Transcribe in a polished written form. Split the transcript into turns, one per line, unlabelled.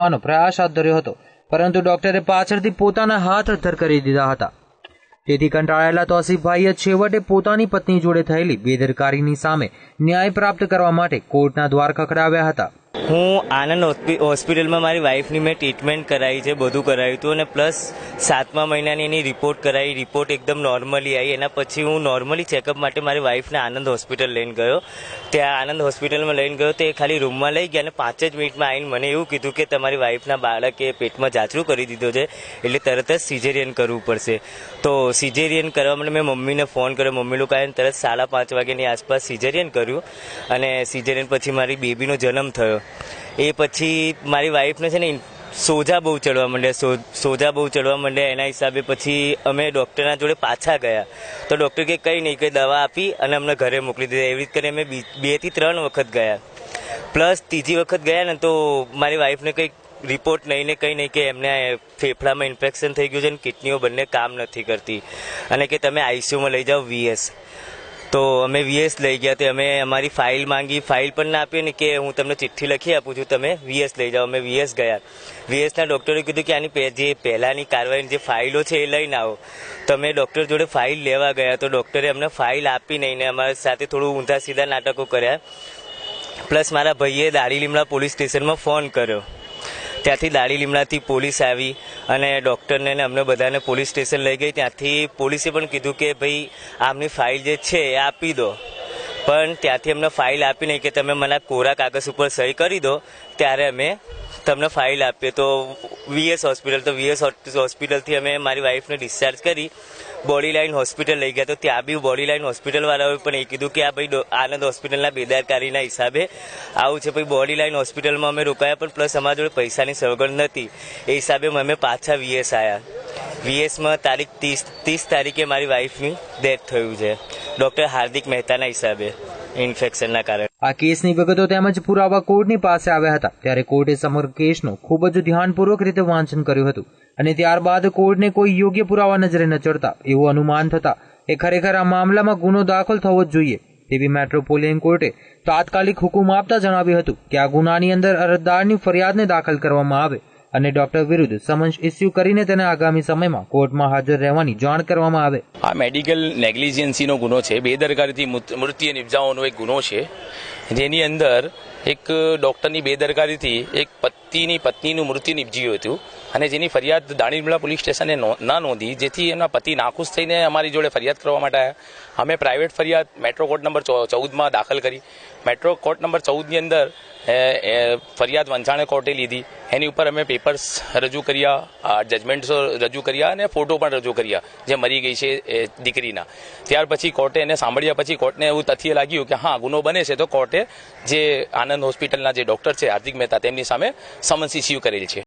પ્રયાસ હાથ ધર્યો હતો, પરંતુ ડોક્ટરે પાછળથી પોતાના હાથ અદ્ધર કરી દીધા હતા। તેથી કંટાળેલા તૌસીફભાઈએ છેવટે પોતાની પત્ની જોડે થયેલી બેદરકારીની સામે ન્યાય પ્રાપ્ત કરવા માટે કોર્ટના દ્વાર ખખડાવ્યા હતા।
હું આનંદ હોસ્પિટલમાં મારી વાઈફની મેં ટ્રીટમેન્ટ કરાવી છે, બધું કરાવ્યું હતું અને પ્લસ 7મા મહિનાની એની રિપોર્ટ કરાવી, રિપોર્ટ એકદમ નોર્મલી આવી। એના પછી હું નોર્મલી ચેકઅપ માટે મારી વાઈફને આનંદ હોસ્પિટલ લઈને ગયો। ત્યાં આનંદ હોસ્પિટલમાં લઈને ગયો તે ખાલી રૂમમાં લઈ ગયા અને 5 જ મિનિટમાં આવીને મને એવું કીધું કે તમારી વાઈફના બાળકે પેટમાં જાચરું કરી દીધો છે, એટલે તરત જ સિઝેરિયન કરવું પડશે। તો સિઝેરિયન કરવા માટે મેં મમ્મીને ફોન કર્યો, મમ્મી લોકો આવીને તરત 5:30 વાગ્યાની આસપાસ સિઝેરિયન કર્યું અને સિઝેરિયન પછી મારી બેબીનો જન્મ થયો। એ પછી મારી વાઈફને છે ને સોજા બહુ ચડવા માંડ્યા, એના હિસાબે પછી અમે ડૉક્ટરના જોડે પાછા ગયા તો ડૉક્ટર કે કંઈ નહીં, કંઈ દવા આપી અને અમને ઘરે મોકલી દીધા। એવી રીતે અમે 2 થી 3 વખત ગયા, પ્લસ ત્રીજી વખત ગયા ને તો મારી વાઈફને કંઈક રિપોર્ટ નહીં ને કંઈ નહીં કે એમને ફેફડામાં ઇન્ફેક્શન થઈ ગયું છે અને કિડનીઓ બંને કામ નથી કરતી અને કે તમે આઈસીયુમાં લઈ જાઓ વીએસ। તો અમે વીએસ લઈ ગયા, તે અમે અમારી ફાઇલ માંગી, ફાઇલ પણ ના આપી ને કે હું તમને ચિઠ્ઠી લખી આપું છું, તમે વીએસ લઈ જાઓ। અમે વીએસ ગયા, વીએસના ડૉક્ટરે કીધું કે આની જે પહેલાંની કાર્યવાહીની જે ફાઇલો છે એ લઈને આવો। તો અમે ડૉક્ટર જોડે ફાઇલ લેવા ગયા તો ડૉક્ટરે અમને ફાઇલ આપી નહીં ને અમારી સાથે થોડું ઊંધા સીધા નાટકો કર્યા। પ્લસ મારા ભાઈએ દાડી લીમડા પોલીસ સ્ટેશનમાં ફોન કર્યો, ત્યાંથી દાડી લીમડાથી પોલીસ આવી અને ડૉક્ટરને અમને બધાને પોલીસ સ્ટેશન લઈ ગઈ। ત્યાંથી પોલીસે પણ કીધું કે ભાઈ આમની ફાઇલ જે છે એ આપી દો, પણ ત્યાંથી અમને ફાઇલ આપી નહીં કે તમે મને કોરા કાગળ ઉપર સહી કરી દો ત્યારે અમે તમને ફાઇલ આપીએ। તો વીએસ હોસ્પિટલથી અમે મારી વાઈફને ડિસ્ચાર્જ કરી બોડી લાઇન હોસ્પિટલ લઈ ગયા। તો ત્યાં બી બોડી લાઇન હોસ્પિટલવાળાઓએ પણ એ કીધું કે આ ભાઈ આનંદ હોસ્પિટલના બેદરકારીના હિસાબે આવું છે। પછી બોડી લાઇન હોસ્પિટલમાં અમે રોકાયા પણ પ્લસ અમારા જોડે પૈસાની સગવડ નથી, એ હિસાબે અમે પાછા વીએસ આવ્યા। વીએસમાં તારીખ 30 તારીખે મારી વાઈફની ડેથ થયું છે ડૉક્ટર હાર્દિક મહેતાના હિસાબે ઇન્ફેક્શનના કારણે।
આ કેસની વિગતો તેમજ પુરાવા કોર્ટની પાસે આવ્યા હતા ત્યારે કોર્ટે સમગ્ર કેસનું ખૂબ જ ધ્યાનપૂર્વક રીતે વાંચન કર્યું હતું અને ત્યારબાદ કોર્ટને કોઈ યોગ્ય પુરાવા નજરે ન ચડતા એવું અનુમાન થતા એ ખરેખર આ મામલામાં ગુનો દાખલ થવો જ જોઈએ તેવી મેટ્રોપોલિયન કોર્ટે તાત્કાલિક હુકમ આપતા જણાવ્યું હતું કે આ ગુનાની અંદર અરજદારની ફરિયાદને દાખલ કરવામાં આવે અને ડોક્ટર વિરુદ્ધ સમન્સ ઇસ્યુ કરીને તેને આગામી સમયમાં કોર્ટમાં હાજર રહેવાની જાણ કરવામાં આવે।
આ મેડિકલ નેગ્લિજન્સીનો ગુનો છે, બેદરકારીથી મૃત્યુ નિપજાવવાનો એક ગુનો છે, જેની અંદર એક ડૉક્ટરની બેદરકારીથી એક પત્નીનું મૃત્યુ નિપજ્યું હતું અને જેની ફરિયાદ દાડી લીમડા પોલીસ સ્ટેશને ના નોંધી, જેથી એમના પતિ નાખુશ થઈને અમારી જોડે ફરિયાદ કરવા માટે આવ્યા। અમે પ્રાઇવેટ ફરિયાદ મેટ્રો કોર્ટ નંબર 14માં દાખલ કરી। મેટ્રો કોર્ટ નંબર 14ની અંદર ફરિયાદ વંચાણે કોર્ટે લીધી, એની ઉપર અમે પેપર્સ રજૂ કર્યા, જજમેન્ટ્સ રજૂ કર્યા અને ફોટો પણ રજૂ કર્યા જે મરી ગઈ છે દીકરીના। ત્યાર પછી કોર્ટે એને સાંભળ્યા પછી કોર્ટને એવું તથ્ય લાગ્યું કે હા ગુનો બને છે, તો કોર્ટે જે આનંદ હોસ્પિટલના જે ડૉક્ટર છે હાર્દિક મહેતા તેમની સામે સમન્સ ઇસ્યુ કરેલ છે।